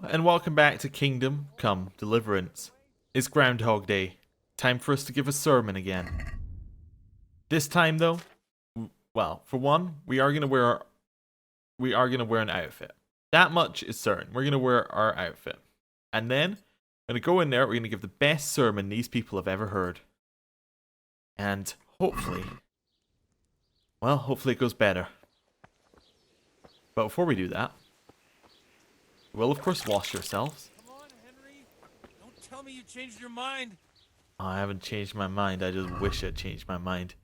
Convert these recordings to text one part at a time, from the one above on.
and welcome back to Kingdom Come Deliverance. It's Groundhog Day. Time for us to give a sermon again. This time though, well, for one, we are gonna wear an outfit. That much is certain. We're gonna wear our outfit. And then we're gonna go in there, we're gonna give the best sermon these people have ever heard. And hopefully it goes better. But before we do that, you will of course wash yourselves. Come on, Henry. Don't tell me you changed your mind. Oh, I haven't changed my mind, I just wish I'd changed my mind.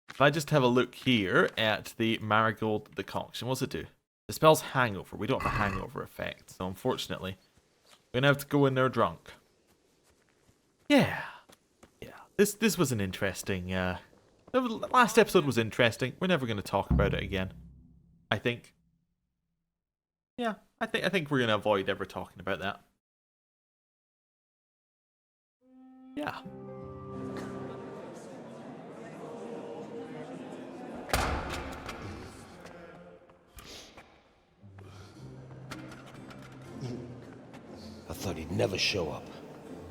If I just have a look here at the Marigold decoction, what's it do? It spells hangover. We don't have a hangover effect, so unfortunately, we're gonna have to go in there drunk. Yeah. This was an interesting, the last episode was interesting. We're never gonna talk about it again, I think. Yeah, I think we're gonna avoid ever talking about that. Yeah. I thought he'd never show up.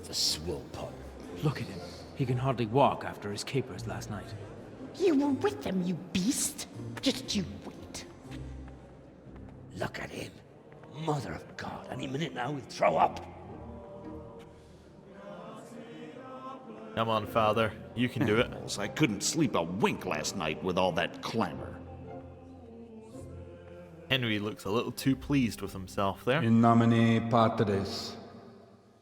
The swill pup. Look at him. He can hardly walk after his capers last night. You were with them, you beast. Just you wait. Look at him. Mother of God, any minute now he'll throw up. Come on, Father. You can do it. I couldn't sleep a wink last night with all that clamor. Henry looks a little too pleased with himself there. In nomine Patris,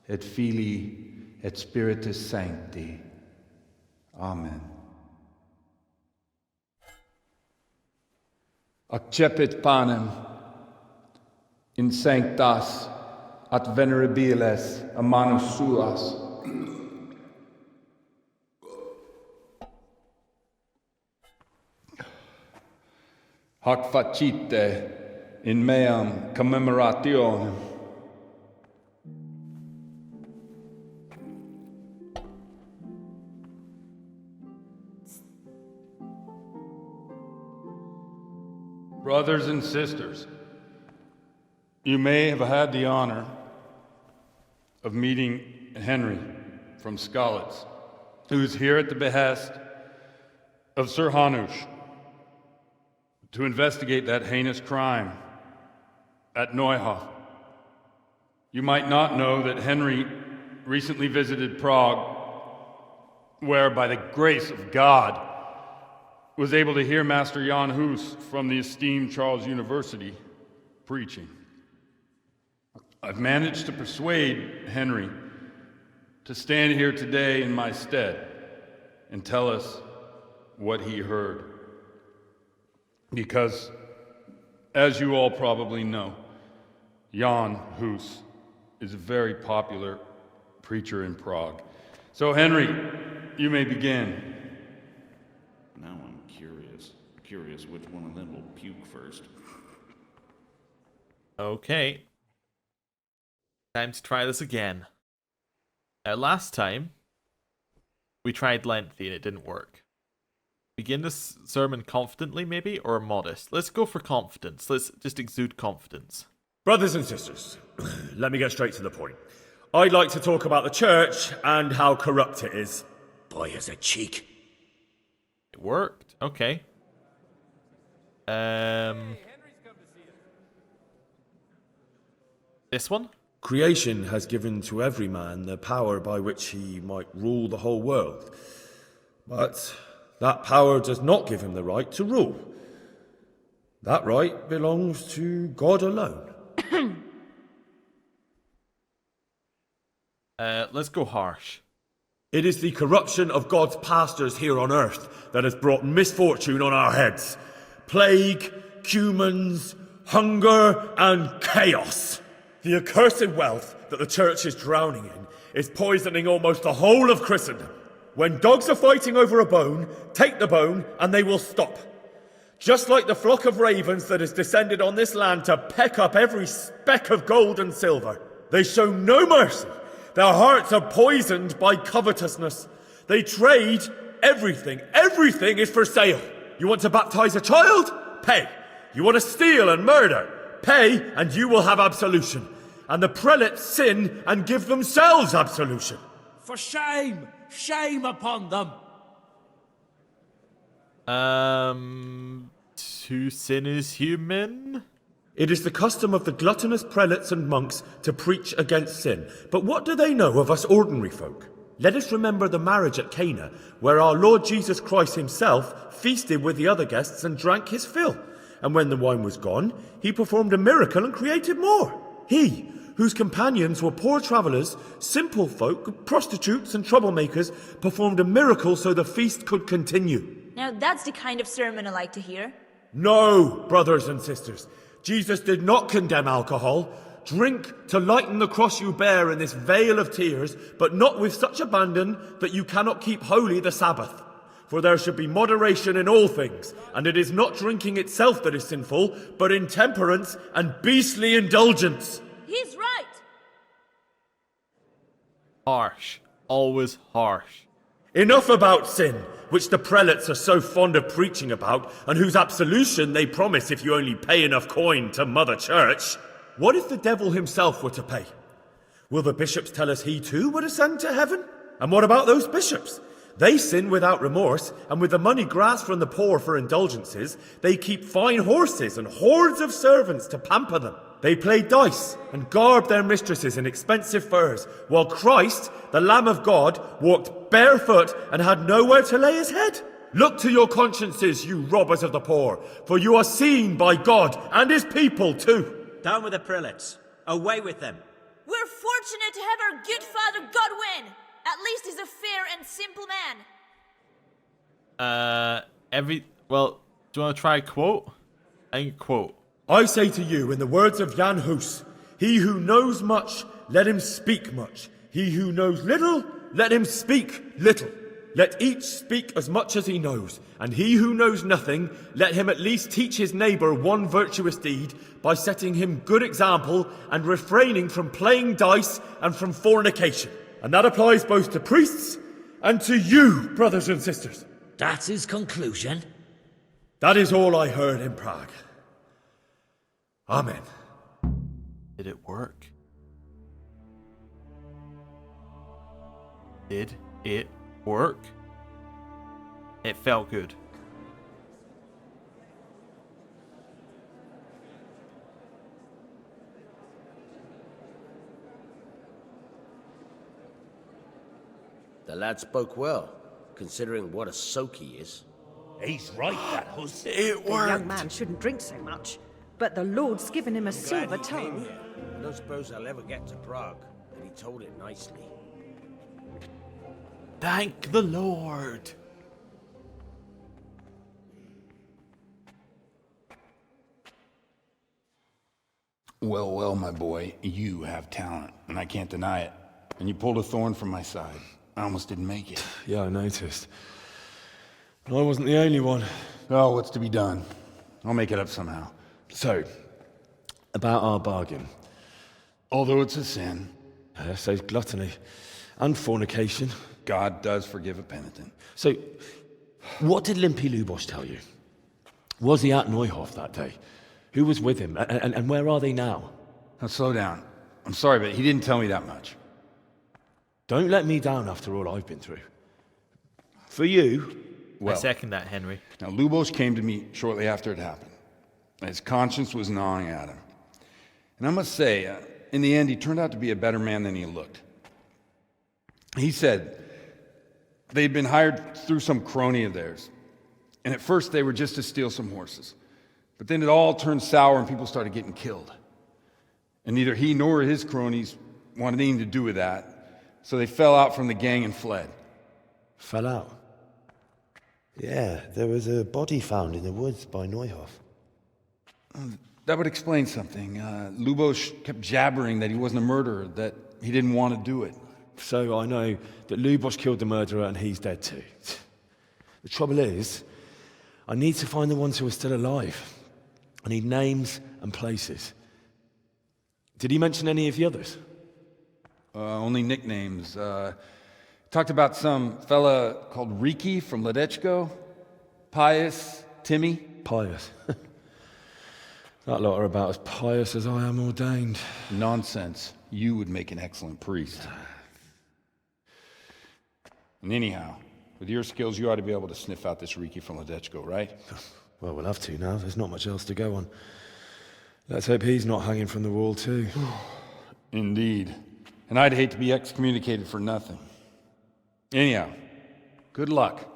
et Filii, et Spiritus Sancti. Amen. Accepit panem in sanctas at venerabiles a manus suas. Hac facite in meam commemorationem. Brothers and sisters, you may have had the honor of meeting Henry from Skalitz, who is here at the behest of Sir Hanush to investigate that heinous crime at Neuhof. You might not know that Henry recently visited Prague, where by the grace of God was able to hear Master Jan Hus from the esteemed Charles University preaching. I've managed to persuade Henry to stand here today in my stead and tell us what he heard. Because, as you all probably know, Jan Hus is a very popular preacher in Prague. So, Henry, you may begin. Now I'm curious which one of them will puke first. Okay. Time to try this again. Last time, we tried lengthy and it didn't work. Begin this sermon confidently, maybe, or modest? Let's go for confidence. Let's just exude confidence. Brothers and sisters, let me get straight to the point. I'd like to talk about the church and how corrupt it is. Boy has a cheek. It worked. Okay. This one? Creation has given to every man the power by which he might rule the whole world. But that power does not give him the right to rule. That right belongs to God alone. Let's go harsh. It is the corruption of God's pastors here on earth that has brought misfortune on our heads. Plague, cumens, hunger, and chaos. The accursed wealth that the church is drowning in is poisoning almost the whole of Christendom. When dogs are fighting over a bone, take the bone and they will stop. Just like the flock of ravens that has descended on this land to peck up every speck of gold and silver. They show no mercy. Their hearts are poisoned by covetousness. They trade everything. Everything is for sale. You want to baptize a child? Pay. You want to steal and murder? Pay and you will have absolution. and the prelates sin and give themselves absolution. For shame! Shame upon them! To sin is human? It is the custom of the gluttonous prelates and monks to preach against sin. But what do they know of us ordinary folk? Let us remember the marriage at Cana, where our Lord Jesus Christ himself feasted with the other guests and drank his fill. And when the wine was gone, he performed a miracle and created more. He, whose companions were poor travellers, simple folk, prostitutes and troublemakers, performed a miracle so the feast could continue. Now that's the kind of sermon I like to hear. No, brothers and sisters. Jesus did not condemn alcohol. Drink to lighten the cross you bear in this vale of tears, but not with such abandon that you cannot keep holy the Sabbath. For there should be moderation in all things, and it is not drinking itself that is sinful, but intemperance and beastly indulgence. He's right! Harsh. Always harsh. Enough about sin, which the prelates are so fond of preaching about, and whose absolution they promise if you only pay enough coin to Mother Church. What if the devil himself were to pay? Will the bishops tell us he too would ascend to heaven? And what about those bishops? They sin without remorse, and with the money grasped from the poor for indulgences, they keep fine horses and hordes of servants to pamper them. They play dice and garb their mistresses in expensive furs, while Christ, the Lamb of God, walked barefoot and had nowhere to lay his head. Look to your consciences, you robbers of the poor, for you are seen by God and his people too. Down with the prelates. Away with them. We're fortunate to have our good father Godwin. At least he's a fair and simple man. Well, do you want to try a quote? I can quote. I say to you, in the words of Jan Hus, he who knows much, let him speak much. He who knows little, let him speak little. Let each speak as much as he knows, and he who knows nothing, let him at least teach his neighbour one virtuous deed by setting him good example and refraining from playing dice and from fornication. And that applies both to priests and to you, brothers and sisters. That's his conclusion? That is all I heard in Prague. Amen. Did it work? Did it work? It felt good. The lad spoke well, considering what a soak he is. He's right, that Hus. It The young man shouldn't drink so much, but the Lord's given him a silver tongue. I don't suppose I'll ever get to Prague, but he told it nicely. Thank the Lord. Well, well, my boy, you have talent, and I can't deny it. And you pulled a thorn from my side. I almost didn't make it. Yeah, I noticed. But I wasn't the only one. Oh, what's to be done? I'll make it up somehow. So, about our bargain. Although it's a sin, So gluttony and fornication. God does forgive a penitent. So, what did Limpy Lubos tell you? Was he at Neuhof that day? Who was with him? And where are they now? Now, slow down. I'm sorry, but he didn't tell me that much. Don't let me down after all I've been through. For you... I second that, Henry. Now, Lubos came to me shortly after it happened. His conscience was gnawing at him. And I must say, in the end, he turned out to be a better man than he looked. He said they'd been hired through some crony of theirs. And at first, they were just to steal some horses. But then it all turned sour and people started getting killed. And neither he nor his cronies wanted anything to do with that. So they fell out from the gang and fled. Fell out? Yeah, there was a body found in the woods by Neuhof. That would explain something. Lubos kept jabbering that he wasn't a murderer, that he didn't want to do it. So I know that Lubos killed the murderer and he's dead too. The trouble is, I need to find the ones who are still alive. I need names and places. Did he mention any of the others? Only nicknames. Talked about some fella called Riki from Ledechko, Pius, Timmy. Pius. That lot are about as pious as I am ordained. Nonsense. You would make an excellent priest. And anyhow, with your skills, you ought to be able to sniff out this Riki from Ledechko, right? Well, we'll have to now. There's not much else to go on. Let's hope he's not hanging from the wall, too. Indeed. And I'd hate to be excommunicated for nothing. Anyhow, good luck.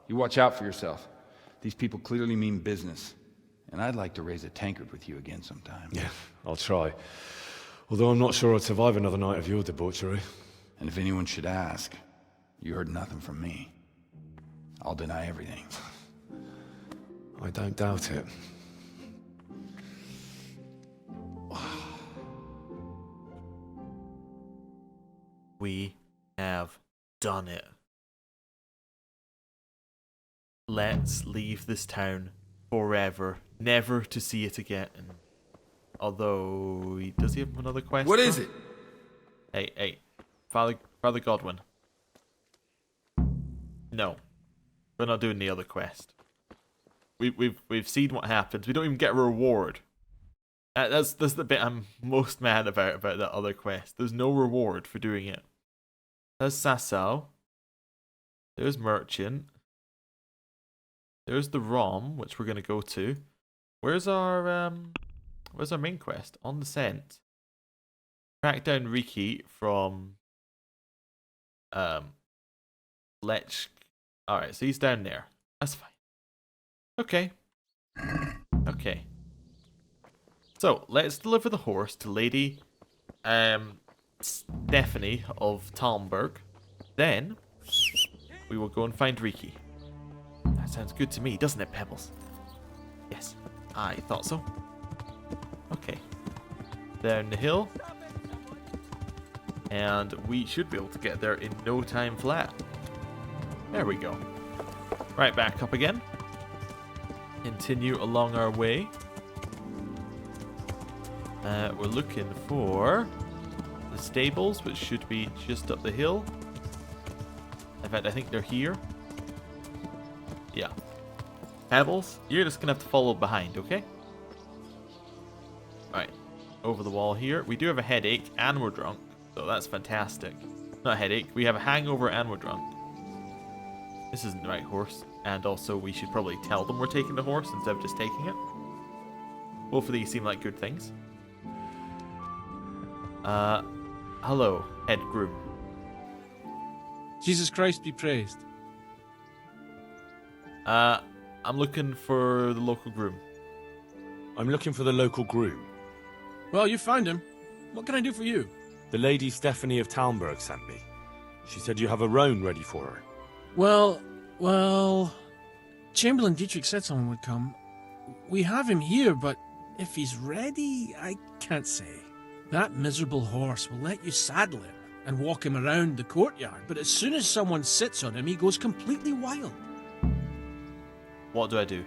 You watch out for yourself. These people clearly mean business. And I'd like to raise a tankard with you again sometime. Yeah, I'll try. Although I'm not sure I'd survive another night of your debauchery. And if anyone should ask, you heard nothing from me. I'll deny everything. I don't doubt it. We have done it. Let's leave this town forever, never to see it again. Although, does he have another quest? What is it? Hey, Father Godwin. No, we're not doing the other quest. We've seen what happens. We don't even get a reward. That's the bit I'm most mad about that other quest. There's no reward for doing it. There's Sassau. There's Merchant. There's the ROM, which we're gonna go to. Where's our main quest? On the scent. Track down Riki from Lech. Alright, so he's down there. That's fine. Okay. Okay. So, let's deliver the horse to Lady Stephanie of Talmberg. Then, we will go and find Riki. That sounds good to me, doesn't it, Pebbles? Yes, I thought so. Okay. Down the hill. And we should be able to get there in no time flat. There we go. Right, back up again. Continue along our way. We're looking for the stables, which should be just up the hill. In fact, I think they're here. Yeah. Pebbles, you're just going to have to follow behind, okay? Alright. Over the wall here. We do have a headache and we're drunk. So that's fantastic. Not a headache. We have a hangover and we're drunk. This isn't the right horse. And also, we should probably tell them we're taking the horse instead of just taking it. Both of these seem like good things. Hello, head groom. Jesus Christ be praised. I'm looking for the local groom. I'm looking for the local groom. Well, you found him. What can I do for you? The Lady Stephanie of Talmberg sent me. She said you have a roan ready for her. Well, Chamberlain Dietrich said someone would come. We have him here, but if he's ready, I can't say. That miserable horse will let you saddle him and walk him around the courtyard, but as soon as someone sits on him, he goes completely wild. What do I do?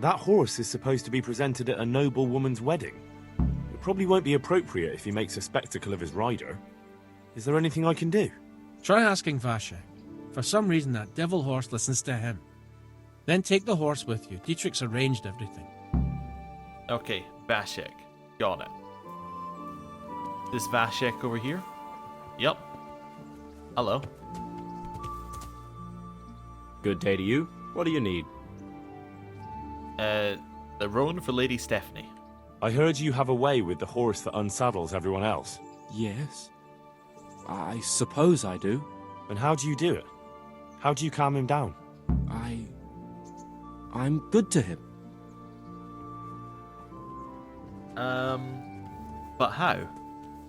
That horse is supposed to be presented at a noble woman's wedding. It probably won't be appropriate if he makes a spectacle of his rider. Is there anything I can do? Try asking Vashek. For some reason, that devil horse listens to him. Then take the horse with you. Dietrich's arranged everything. Okay, Vashek. Got it. This Vashek over here? Yep. Hello. Good day to you. What do you need? The roan for Lady Stephanie. I heard you have a way with the horse that unsaddles everyone else. Yes. I suppose I do. And how do you do it? How do you calm him down? I'm good to him. But how?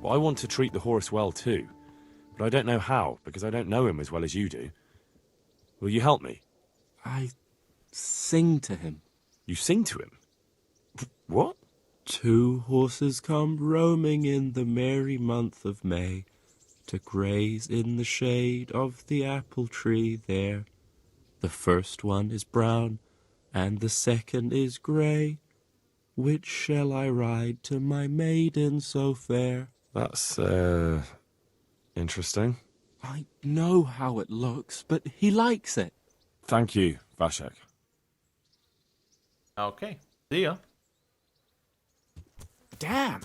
Well, I want to treat the horse well too, but I don't know how, because I don't know him as well as you do. Will you help me? I sing to him. You sing to him? What? 2 horses come roaming in the merry month of May, to graze in the shade of the apple tree there. The first one is brown, and the second is grey. Which shall I ride to my maiden so fair? That's, interesting. I know how it looks, but he likes it. Thank you, Vashek. Okay. See ya. Damn!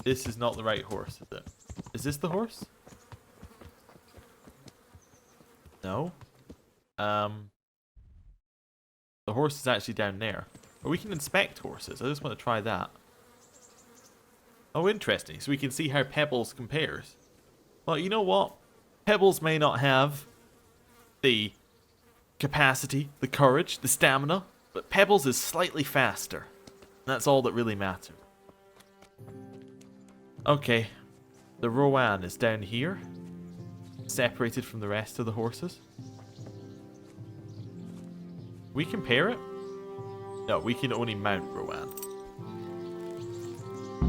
This is not the right horse, is it? Is this the horse? No. The horse is actually down there. Or we can inspect horses. I just want to try that. Oh, interesting. So we can see how Pebbles compares. Well, you know what? Pebbles may not have the capacity, the courage, the stamina, but Pebbles is slightly faster. And that's all that really matters. Okay. The Rowan is down here, separated from the rest of the horses. We compare it? No, we can only mount Rowan.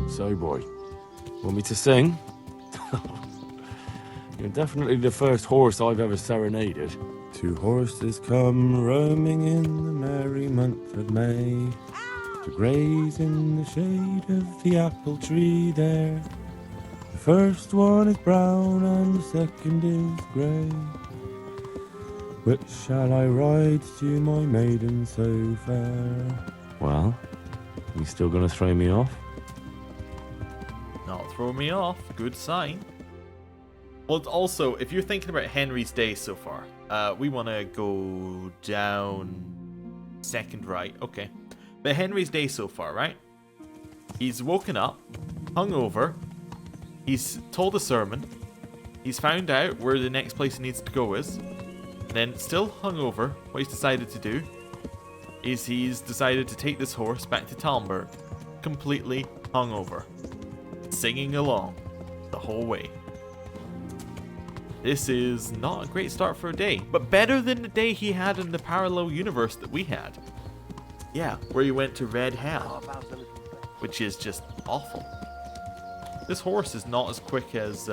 So, boy, want me to sing? You're definitely the first horse I've ever serenaded. 2 horses come roaming in the merry month of May to graze in the shade of the apple tree there. The first one is brown and the second is grey. Which shall I ride to, my maiden so fair? Well, you still gonna throw me off? Not throw me off. Good sign. Well, also, if you're thinking about Henry's day so far, we want to go down second right. Okay. But Henry's day so far, right? He's woken up, hungover. He's told a sermon. He's found out where the next place he needs to go is. Then, still hungover, what he's decided to do is he's decided to take this horse back to Talmberg, completely hungover, singing along the whole way. This is not a great start for a day, but better than the day he had in the parallel universe that we had. Yeah, where he went to Red Hell, which is just awful. This horse is not as quick as,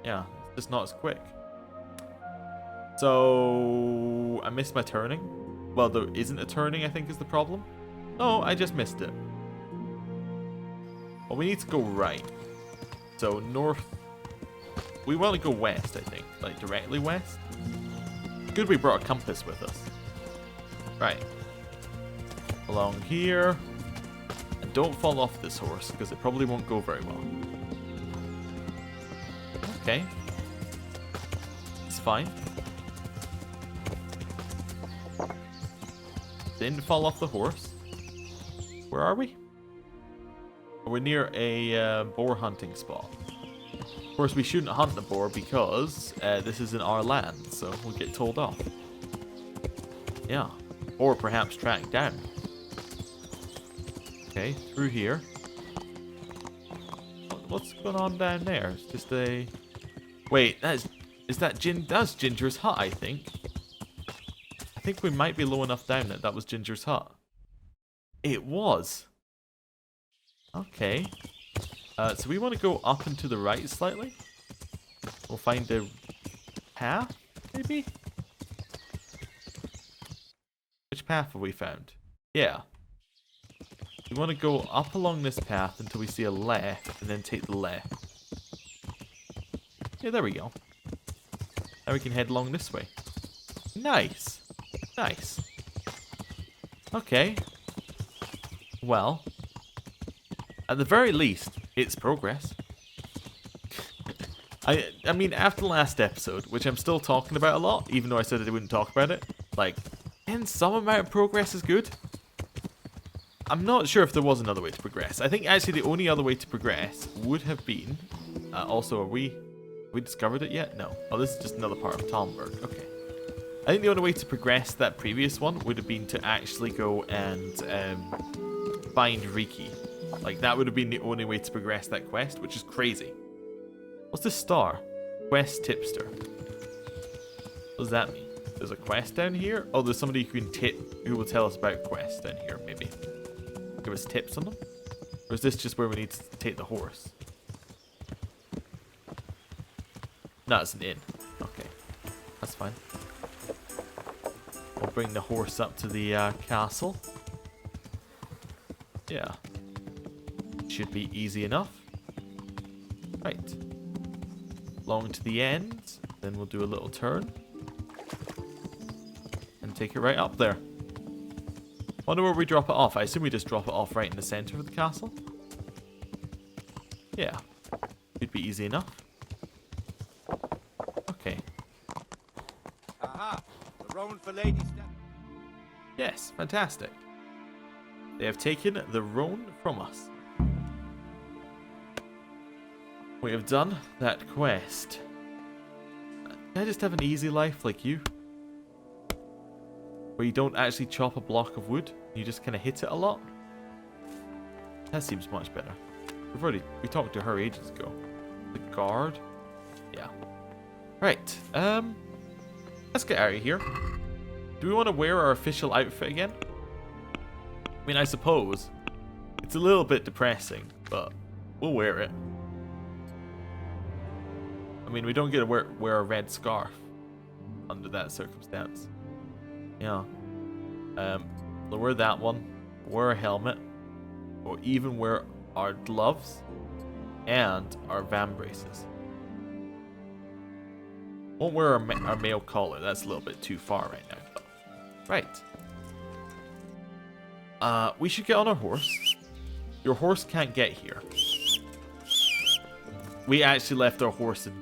yeah, it's just not as quick. So, I missed my turning. Well, there isn't a turning, I think, is the problem. No, I just missed it. Well, we need to go right. So, north. We want to go west, I think. Like, directly west. Good we brought a compass with us. Right. Along here. And don't fall off this horse, because it probably won't go very well. Okay. It's fine. Didn't fall off the horse. Where are we? We're near a boar hunting spot. Of course, we shouldn't hunt the boar because this isn't our land, so we'll get told off. Yeah. Or perhaps tracked down. Okay, through here. What's going on down there? It's just a... Wait, that's Ginger's hut, I think. I think we might be low enough down that was Ginger's hut. It was. Okay. So we want to go up and to the right slightly. We'll find a path, maybe? Which path have we found? Yeah. We want to go up along this path until we see a left, and then take the left. Yeah, there we go. Now we can head along this way. Nice. Nice. Okay. Well, at the very least, it's progress. I mean, after the last episode, which I'm still talking about a lot, even though I said I wouldn't talk about it, like, and some amount of progress is good. I'm not sure if there was another way to progress. I think actually the only other way to progress would have been... also, have we discovered it yet? No. Oh, this is just another part of Talmberg. Okay. I think the only way to progress that previous one would have been to actually go and find Riki. Like, that would have been the only way to progress that quest, which is crazy. What's this star? Quest tipster. What does that mean? There's a quest down here? Oh, there's somebody who can who will tell us about quests down here, maybe. Give us tips on them? Or is this just where we need to take the horse? No, it's an inn. Okay. That's fine. We'll bring the horse up to the castle. Yeah. Should be easy enough. Right. Along to the end. Then we'll do a little turn. And take it right up there. Wonder where we drop it off. I assume we just drop it off right in the center of the castle. Yeah. Should be easy enough. Okay. Aha! The roan for Lady Step. Yes, fantastic. They have taken the roan from us. We have done that quest. Can I just have an easy life like you? Where you don't actually chop a block of wood, you just kind of hit it a lot? That seems much better. We talked to her ages ago. The guard? Yeah. Right, let's get out of here. Do we want to wear our official outfit again? I mean, I suppose. It's a little bit depressing, but we'll wear it. I mean, we don't get to wear a red scarf under that circumstance. Yeah. We'll wear that one, wear a helmet, or even wear our gloves and our van braces. Won't wear our male collar, that's a little bit too far right now. Right. We should get on our horse. Your horse can't get here. We actually left our horse in.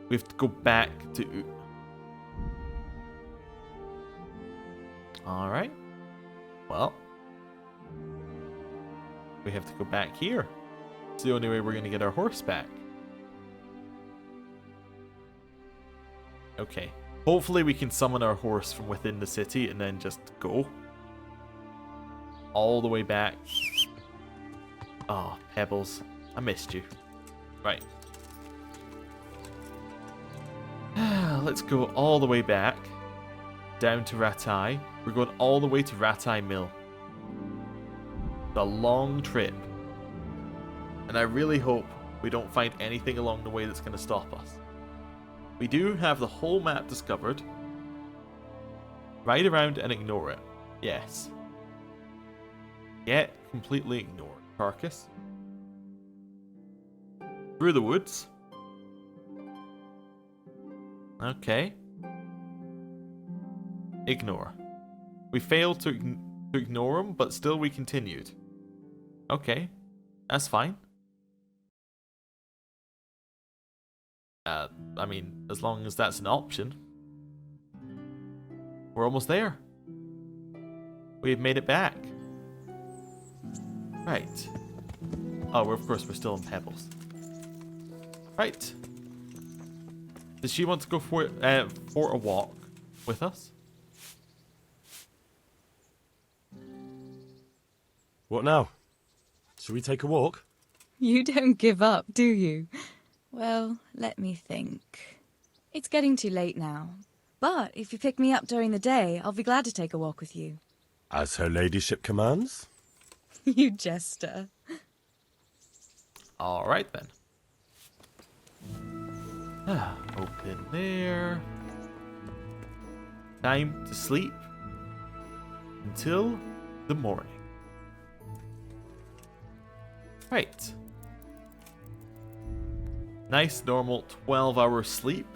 We have to go back to... Alright. Well. We have to go back here. It's the only way we're going to get our horse back. Okay. Hopefully we can summon our horse from within the city and then just go. All the way back. Oh, Pebbles. I missed you. Right. Let's go all the way back. Down to Ratai. We're going all the way to Ratai Mill. It's a long trip. And I really hope we don't find anything along the way that's going to stop us. We do have the whole map discovered. Ride around and ignore it. Yes. Yet completely ignore it. Carcass. Through the woods. Okay. Ignore. We failed to ignore him, but still we continued. Okay. That's fine. I mean, as long as that's an option. We're almost there. We've made it back. Right. Oh, of course, we're still in Pebbles. Right. Does she want to go for a walk with us? What now? Should we take a walk? You don't give up, do you? Well, let me think. It's getting too late now. But if you pick me up during the day, I'll be glad to take a walk with you. As her ladyship commands? You jester. Alright then. Open there. Time to sleep until the morning. Right. Nice normal 12-hour sleep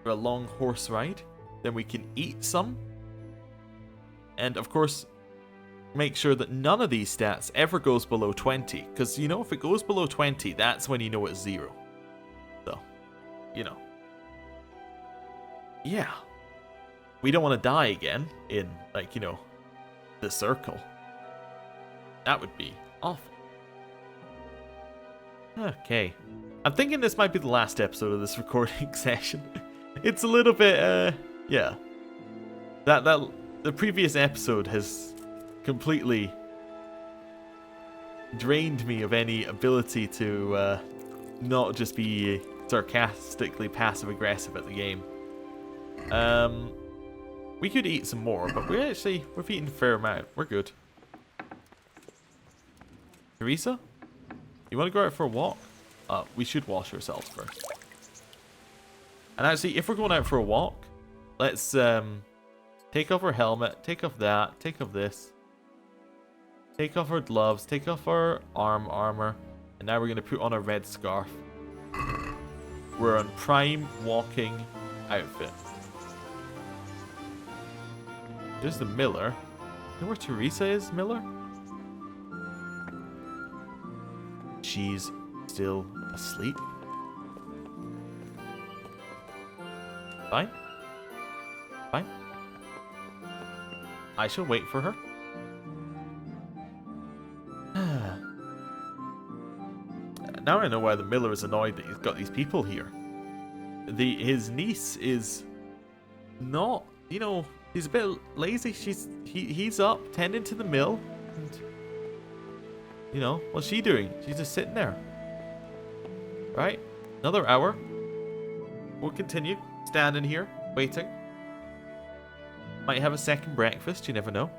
for a long horse ride. Then we can eat some. And of course, make sure that none of these stats ever goes below 20. Because, you know, if it goes below 20, that's when you know it's 0. So, you know. Yeah. We don't want to die again in, like, you know, the circle. That would be awful. Okay. I'm thinking this might be the last episode of this recording session. It's a little bit, yeah. The previous episode has completely drained me of any ability to not just be sarcastically passive-aggressive at the game. We could eat some more, but we've eaten a fair amount. We're good. Teresa? You want to go out for a walk? We should wash ourselves first. And actually, if we're going out for a walk, let's take off our helmet, take off that, take off this. Take off our gloves, take off our armor, and now we're going to put on a red scarf. We're on prime walking outfit. There's the miller. You know where Teresa is, Miller? She's still asleep. Fine. Fine. I shall wait for her. Now I know why the miller is annoyed that he's got these people here. His niece is not, you know, he's a bit lazy. He's up tending to the mill, and you know, what's she doing? She's just sitting there. Right? Another hour. We'll continue standing here waiting. Might have a second breakfast, you never know.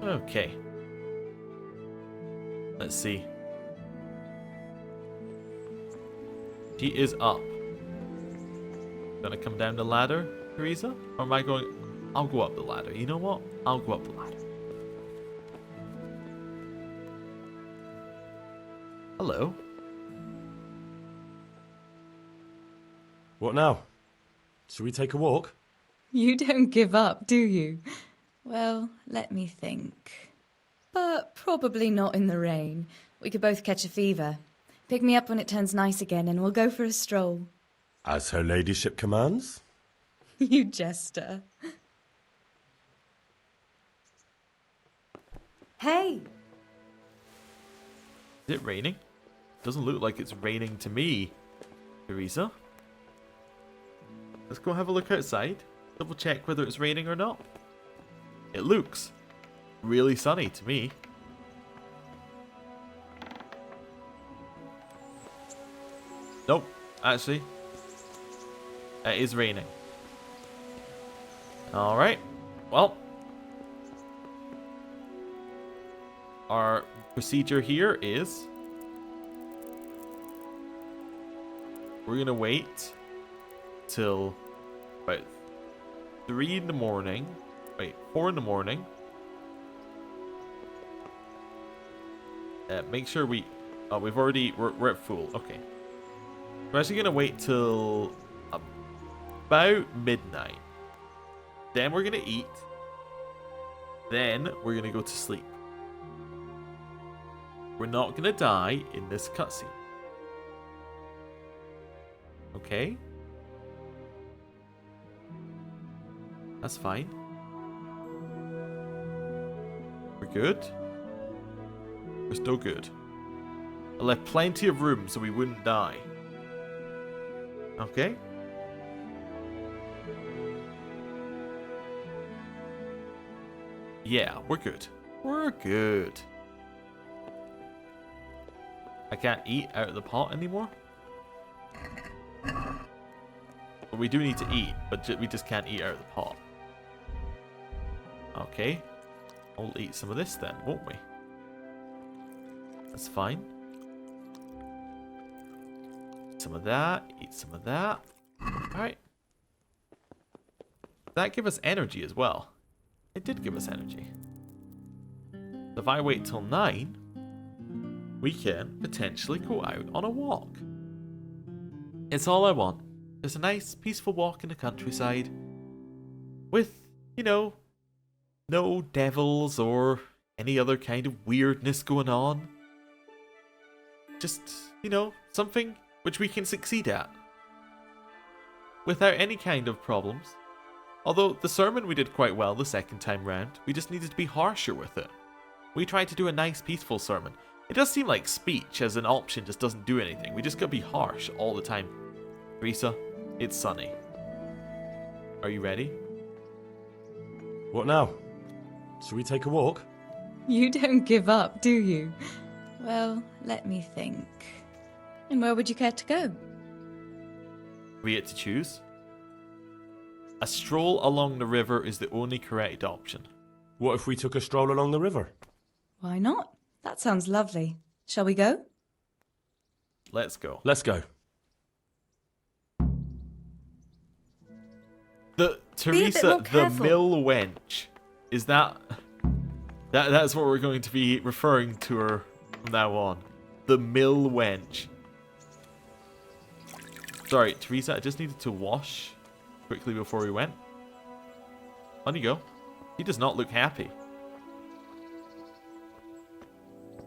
Okay. Let's see. She is up. Gonna come down the ladder, Teresa? Or am I going... I'll go up the ladder. You know what? I'll go up the ladder. Hello. What now? Shall we take a walk? You don't give up, do you? Well, let me think. But probably not in the rain. We could both catch a fever. Pick me up when it turns nice again and we'll go for a stroll. As her ladyship commands? You jester. Hey! Is it raining? Doesn't look like it's raining to me, Teresa. Let's go have a look outside. Double check whether it's raining or not. It looks really sunny to me. Nope, actually, it is raining. Alright, well, our procedure here is we're gonna wait till about 3 in the morning. Wait, 4 in the morning. Make sure we... Oh, we're at full. Okay. We're actually going to wait till about midnight. Then we're going to eat. Then we're going to go to sleep. We're not going to die in this cutscene. Okay? That's fine. We're good. We're still good. I left plenty of room so we wouldn't die. Okay? Yeah, we're good. We're good. I can't eat out of the pot anymore. But we do need to eat, but we just can't eat out of the pot. Okay. We'll eat some of this then, won't we? That's fine. Eat some of that. Eat some of that. Alright. That gave us energy as well. It did give us energy. So if I wait till 9, we can potentially go out on a walk. It's all I want. Just a nice, peaceful walk in the countryside. With, you know, no devils or any other kind of weirdness going on. Just, you know, something which we can succeed at. Without any kind of problems. Although the sermon we did quite well the second time round. We just needed to be harsher with it. We tried to do a nice, peaceful sermon. It does seem like speech as an option just doesn't do anything. We just gotta be harsh all the time. Teresa, it's sunny. Are you ready? What now? Shall we take a walk? You don't give up, do you? Well, let me think. And where would you care to go? We get to choose. A stroll along the river is the only correct option. What if we took a stroll along the river? Why not? That sounds lovely. Shall we go? Let's go. Let's go. Teresa, the mill wench. Is that's what we're going to be referring to her from now on. The mill wench. Sorry, Teresa, I just needed to wash quickly before we went. On you go. He does not look happy.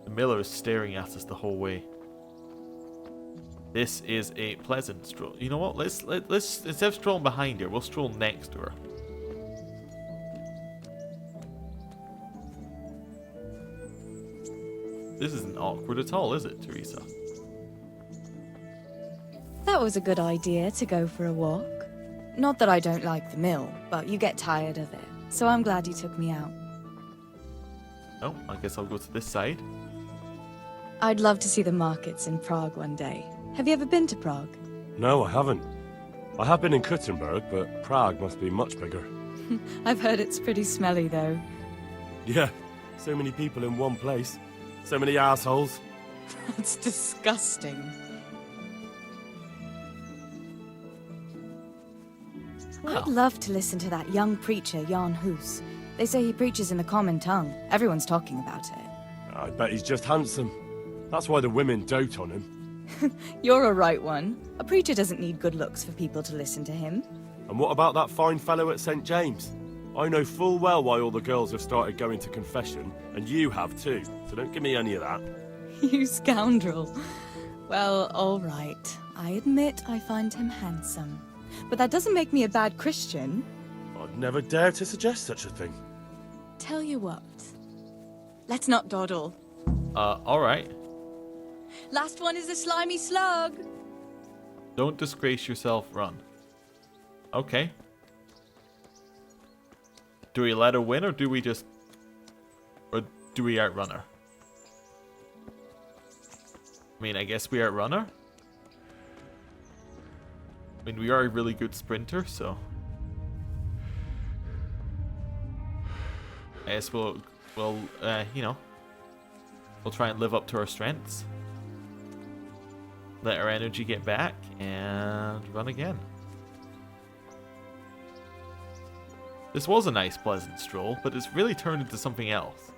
The miller is staring at us the whole way. This is a pleasant stroll. You know what? Let's instead of strolling behind her, we'll stroll next to her. This isn't awkward at all, is it, Teresa? That was a good idea to go for a walk. Not that I don't like the mill, but you get tired of it. So I'm glad you took me out. Oh, I guess I'll go to this side. I'd love to see the markets in Prague one day. Have you ever been to Prague? No, I haven't. I have been in Kuttenberg, but Prague must be much bigger. I've heard it's pretty smelly, though. Yeah, so many people in one place. So many assholes. That's disgusting. I'd love to listen to that young preacher, Jan Hus. They say he preaches in the common tongue. Everyone's talking about it. I bet he's just handsome. That's why the women dote on him. You're a right one. A preacher doesn't need good looks for people to listen to him. And what about that fine fellow at St. James? I know full well why all the girls have started going to confession, and you have too, so don't give me any of that. You scoundrel. Well, all right. I admit I find him handsome. But that doesn't make me a bad Christian. I'd never dare to suggest such a thing. Tell you what. Let's not dawdle. Alright. Last one is a slimy slug. Don't disgrace yourself, run. Okay. Do we let her win, or do we just... Or do we outrun her? I mean, I guess we outrun her. I mean, we are a really good sprinter, so... I guess we'll you know... We'll try and live up to our strengths. Let our energy get back, and run again. This was a nice, pleasant stroll, but it's really turned into something else.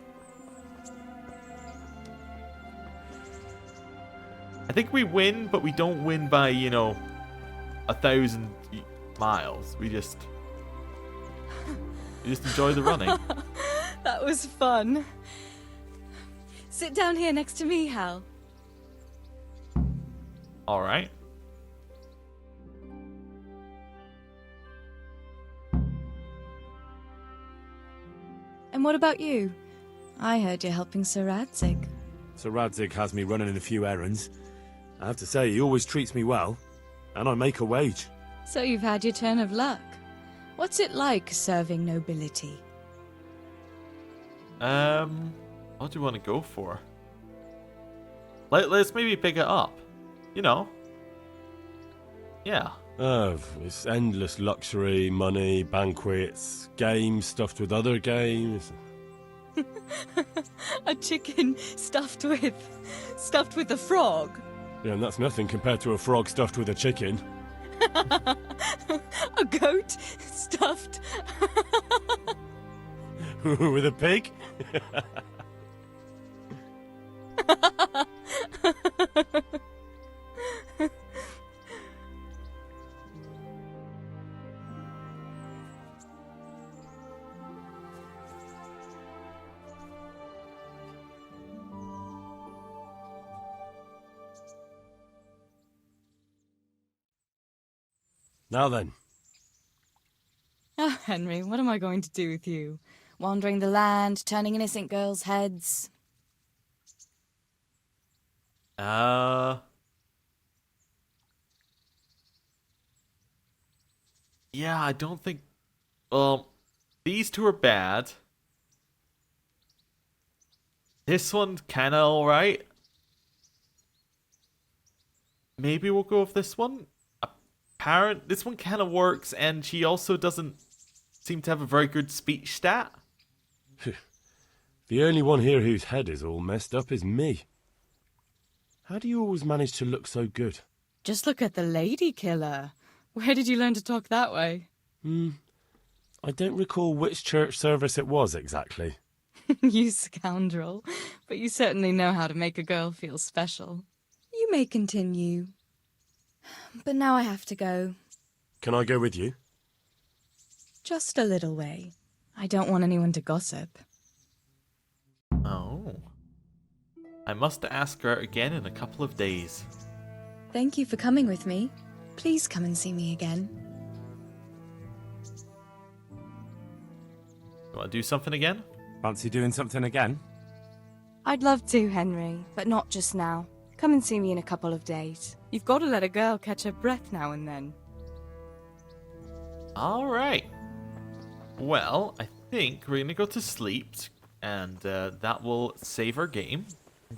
I think we win, but we don't win by, you know, 1,000 miles. We just enjoy the running. That was fun. Sit down here next to me, Hal. All right. And what about you? I heard you're helping Sir Radzig. Sir Radzig has me running in a few errands. I have to say, he always treats me well, and I make a wage. So you've had your turn of luck. What's it like serving nobility? What do you want to go for? Let's maybe pick it up. You know. Yeah. It's endless luxury, money, banquets, games stuffed with other games. A chicken stuffed with a frog. Yeah, and that's nothing compared to a frog stuffed with a chicken. A goat stuffed with a pig? Now then. Oh, Henry, what am I going to do with you? Wandering the land, turning innocent girls' heads. Yeah, I don't think... Well, these two are bad. This one's kinda alright. Maybe we'll go with this one. This one kind of works, and she also doesn't seem to have a very good speech stat. The only one here whose head is all messed up is me. How do you always manage to look so good? Just look at the lady killer. Where did you learn to talk that way? I don't recall which church service it was exactly. You scoundrel. But you certainly know how to make a girl feel special. You may continue. But now I have to go. Can I go with you? Just a little way. I don't want anyone to gossip. Oh. I must ask her again in a couple of days. Thank you for coming with me. Please come and see me again. You want to do something again? Fancy doing something again? I'd love to, Henry, but not just now. Come and see me in a couple of days. You've got to let a girl catch her breath now and then. Alright. Well, I think we're going to go to sleep, and that will save our game.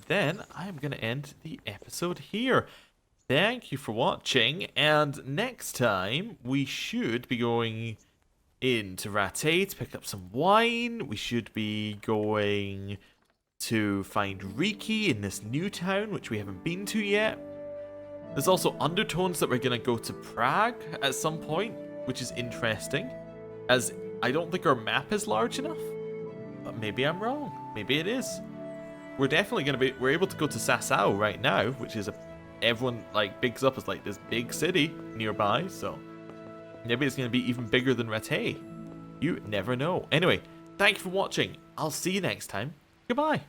Then I'm going to end the episode here. Thank you for watching, and next time we should be going into Rattay to pick up some wine. We should be going to find Riki in this new town, which we haven't been to yet. There's also undertones that we're going to go to Prague at some point, which is interesting, as I don't think our map is large enough. But maybe I'm wrong. Maybe it is. We're definitely going to be... We're able to go to Sasau right now, which is everyone like bigs up as like this big city nearby, so maybe it's going to be even bigger than Rattay. You never know. Anyway, thank you for watching. I'll see you next time. Goodbye.